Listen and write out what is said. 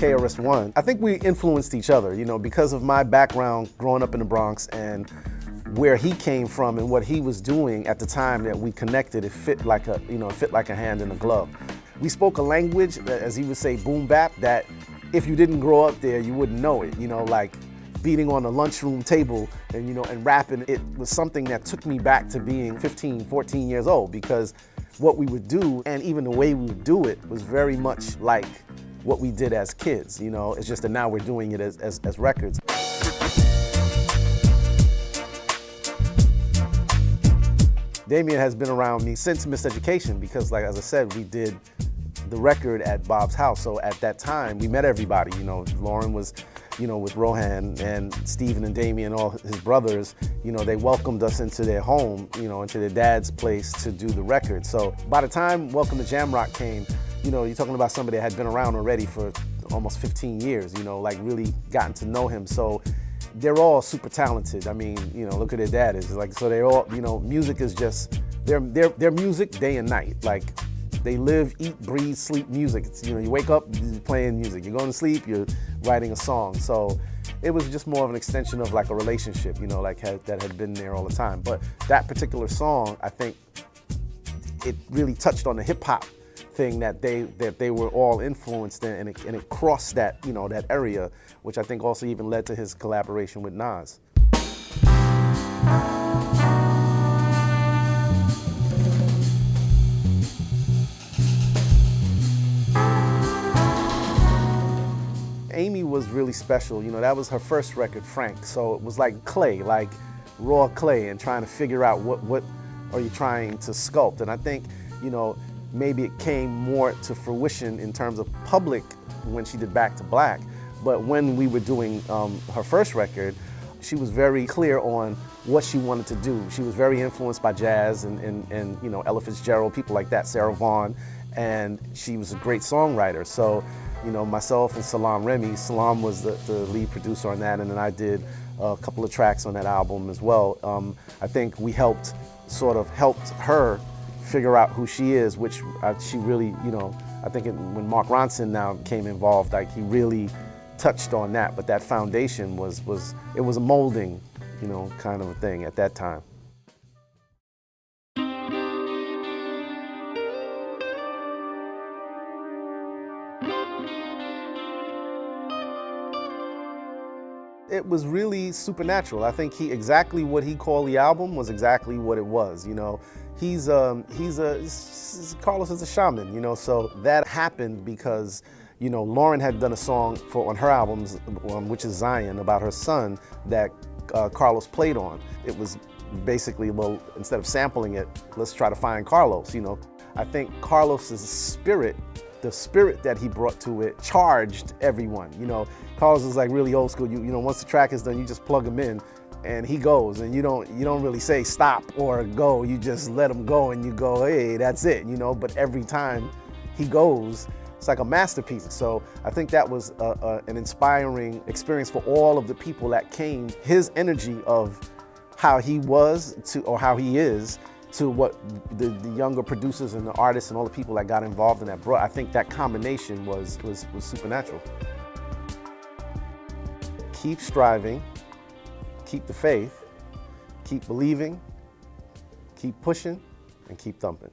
KRS-One. I think we influenced each other, you know, because of my background growing up in the Bronx and where he came from and what he was doing at the time that we connected. It fit like a, you know, it fit like a hand in a glove. We spoke a language, as he would say, boom bap, that if you didn't grow up there, you wouldn't know it, you know, like beating on a lunchroom table and, you know, and rapping. It was something that took me back to being 15, 14 years old, because what we would do and even the way we would do it was very much like what we did as kids, you know. It's just that now we're doing it as records. Damien has been around me since Miseducation because, like, as I said, we did the record at Bob's house. So at that time, we met everybody, you know. Lauren was, you know, with Rohan, and Stephen and Damien, all his brothers, you know, they welcomed us into their home, you know, into their dad's place to do the record. So by the time Welcome to Jamrock came, you know, you're talking about somebody that had been around already for almost 15 years, you know, like really gotten to know him. So they're all super talented. I mean, you know, look at their dad is like, so they're all, you know, music is just, their music day and night. Like, they live, eat, breathe, sleep music. It's, you know, you wake up, you're playing music. You're going to sleep, you're writing a song. So it was just more of an extension of like a relationship, you know, like that had been there all the time. But that particular song, I think it really touched on the hip hop thing that they were all influenced in, and it crossed that, you know, that area, which I think also even led to his collaboration with Nas. Amy was really special. You know, that was her first record, Frank. So it was like clay, like raw clay, and trying to figure out what are you trying to sculpt. And I think, you know, maybe it came more to fruition in terms of public when she did Back to Black. But when we were doing her first record, she was very clear on what she wanted to do. She was very influenced by jazz and you know, Ella Fitzgerald, people like that, Sarah Vaughan, and she was a great songwriter. So, you know, myself and Salaam Remi, Salaam was the lead producer on that, and then I did a couple of tracks on that album as well. I think we helped her figure out who she is, which she really, you know, I think when Mark Ronson now came involved, like he really touched on that. But that foundation was it was a molding, you know, kind of a thing at that time. It was really supernatural. I think exactly what he called the album was exactly what it was. You know, Carlos is a shaman. You know, so that happened because, you know, Lauren had done a song on her albums, which is Zion, about her son that Carlos played on. It was basically, well, instead of sampling it, let's try to find Carlos. You know, I think Carlos's spirit, the spirit that he brought to it, charged everyone. You know, Carlos is like really old school. You know, once the track is done, you just plug him in and he goes, and you don't really say stop or go. You just let him go and you go, hey, that's it, you know. But every time he goes, it's like a masterpiece. So I think that was an inspiring experience for all of the people that came. His energy of how he was or how he is to what the younger producers and the artists and all the people that got involved in that brought. I think that combination was supernatural. Keep striving, keep the faith, keep believing, keep pushing, and keep thumping.